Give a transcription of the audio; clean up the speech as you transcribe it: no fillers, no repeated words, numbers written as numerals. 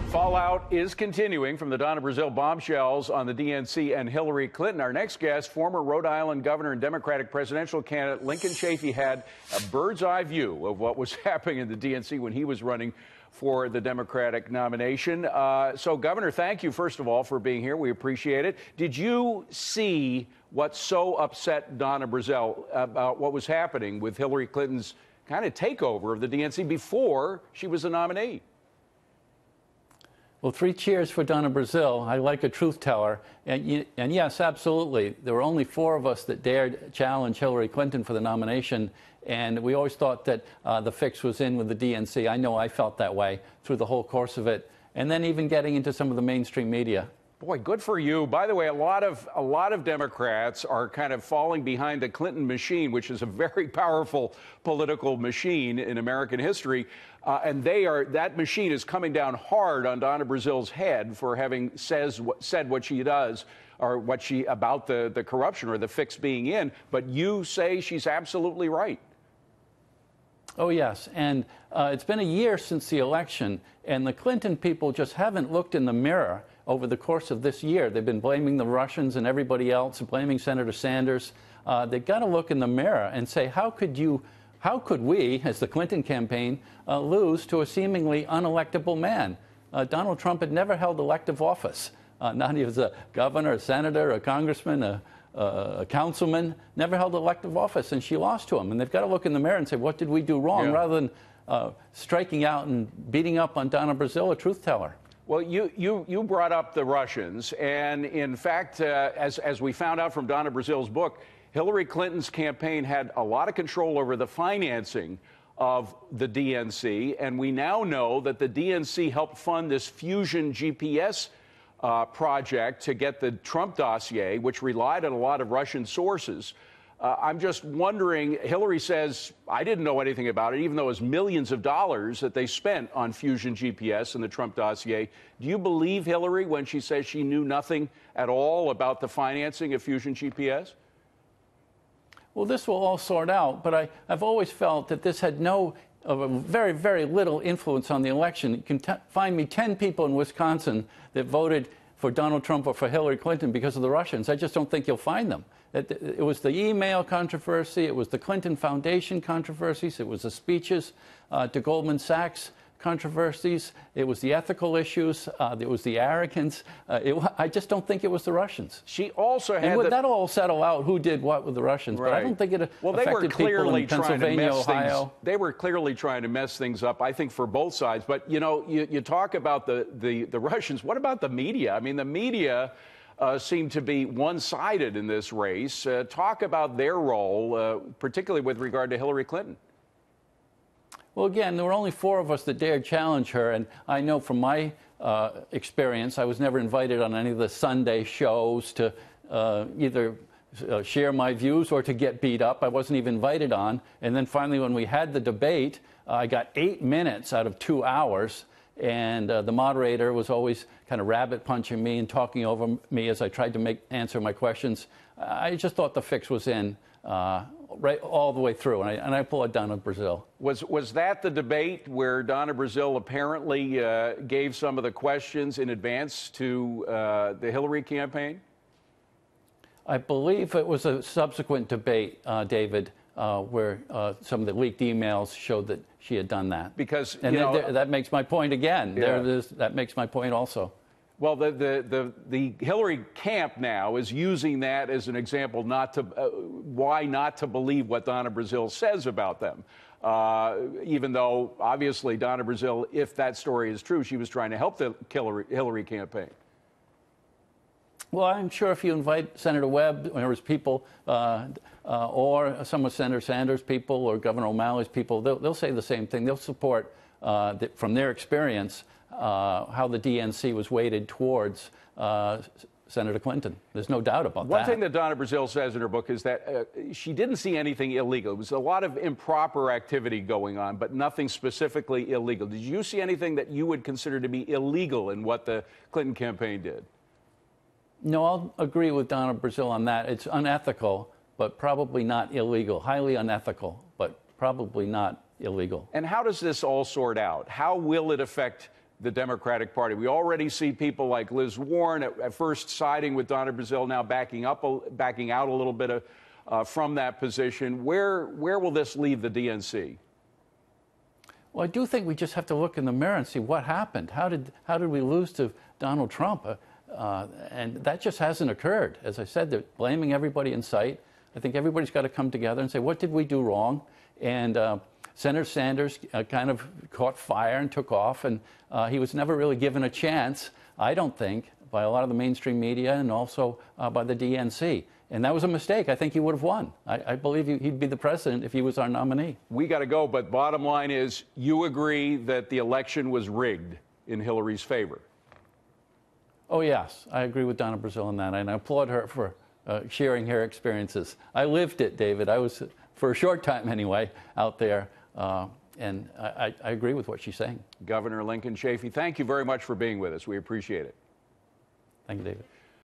Fallout is continuing from the Donna Brazile bombshells on the DNC and Hillary Clinton. Our next guest, former Rhode Island governor and Democratic presidential candidate Lincoln Chafee, had a bird's eye view of what was happening in the DNC when he was running for the Democratic nomination. So, Governor, thank you, first of all, for being here. We appreciate it. Did you see what so upset Donna Brazile about what was happening with Hillary Clinton's kind of takeover of the DNC before she was a nominee? Well, 3 cheers for Donna Brazile. I like a truth teller. And yes, absolutely. There were only 4 of us that dared challenge Hillary Clinton for the nomination. And we always thought that the fix was in with the DNC. I know I felt that way through the whole course of it. And then even getting into some of the mainstream media. Boy, good for you. By the way, a lot of Democrats are kind of falling behind the Clinton machine, which is a very powerful political machine in American history. And that machine is coming down hard on Donna Brazile's head for having said what she does, or about the corruption or the fix being in. But you say she's absolutely right. Oh, yes. And it's been a year since the election, and the Clinton people just haven't looked in the mirror over the course of this year. They've been blaming the Russians and everybody else, blaming Senator Sanders. They've got to look in the mirror and say, how could we, as the Clinton campaign, lose to a seemingly unelectable man? Donald Trump had never held elective office. Not even as a governor, a senator, a congressman, a councilman, never held elective office, and she lost to him. And they've got to look in the mirror and say, what did we do wrong, rather than striking out and beating up on Donna Brazile, a truth teller. Well, you brought up the Russians, and in fact, as we found out from Donna Brazile's book, Hillary Clinton's campaign had a lot of control over the financing of the DNC, and we now know that the DNC helped fund this Fusion GPS project to get the Trump dossier, which relied on a lot of Russian sources. I'm just wondering, Hillary says, I didn't know anything about it, even though it was millions of dollars that they spent on Fusion GPS and the Trump dossier. Do you believe Hillary when she says she knew nothing at all about the financing of Fusion GPS? Well, this will all sort out, but I've always felt that this had very, very little influence on the election. You can find me 10 people in Wisconsin that voted for Donald Trump or for Hillary Clinton because of the Russians. I just don't think you'll find them. It was the email controversy, it was the Clinton Foundation controversies, it was the speeches to Goldman Sachs controversies, it was the ethical issues, it was the arrogance. I just don't think it was the Russians. She also had... And that'll all settle out who did what with the Russians, right. But I don't think it affected people in Pennsylvania, Ohio. They were clearly trying to mess things up, I think, for both sides. But, you know, you talk about the Russians. What about the media? I mean, the media seem to be one-sided in this race. Talk about their role, particularly with regard to Hillary Clinton. Well, again, there were only 4 of us that dared challenge her, and I know from my experience, I was never invited on any of the Sunday shows to either share my views or to get beat up. I wasn't even invited on. And then finally, when we had the debate, I got 8 minutes out of 2 hours. And the moderator was always kind of rabbit punching me and talking over me as I tried to answer my questions. I just thought the fix was in right all the way through, and I applaud Donna Brazile. Was that the debate where Donna Brazile apparently gave some of the questions in advance to the Hillary campaign? I believe it was a subsequent debate, David, where some of the leaked emails showed that she had done that. Because, and that makes my point again. Yeah. That makes my point also. Well, the Hillary camp now is using that as an example why not to believe what Donna Brazile says about them. Even though, obviously, Donna Brazile, if that story is true, she was trying to help the Hillary campaign. Well, I'm sure if you invite Senator Webb or his people, or some of Senator Sanders' people or Governor O'Malley's people, they'll say the same thing. They'll support, from their experience, how the DNC was weighted towards Senator Clinton. There's no doubt about that. One thing that Donna Brazile says in her book is that she didn't see anything illegal. It was a lot of improper activity going on, but nothing specifically illegal. Did you see anything that you would consider to be illegal in what the Clinton campaign did? No, I'll agree with Donna Brazile on that. It's unethical, but probably not illegal. Highly unethical, but probably not illegal. And how does this all sort out? How will it affect the Democratic Party. We already see people like Liz Warren at first siding with Donna Brazile, now backing out a little bit from that position. Where will this leave the DNC? Well, I do think we just have to look in the mirror and see what happened. How did we lose to Donald Trump? And that just hasn't occurred. As I said, they're blaming everybody in sight. I think everybody's got to come together and say, what did we do wrong? And Senator Sanders kind of caught fire and took off, and he was never really given a chance, I don't think, by a lot of the mainstream media and also by the DNC. And that was a mistake. I think he would have won. I believe he'd be the president if he was our nominee. We got to go, but bottom line is, you agree that the election was rigged in Hillary's favor? Oh, yes. I agree with Donna Brazile on that, and I applaud her for sharing her experiences. I lived it, David. I was, for a short time anyway, out there, and I agree with what she's saying. Governor Lincoln Chafee, thank you very much for being with us. We appreciate it. Thank you, David.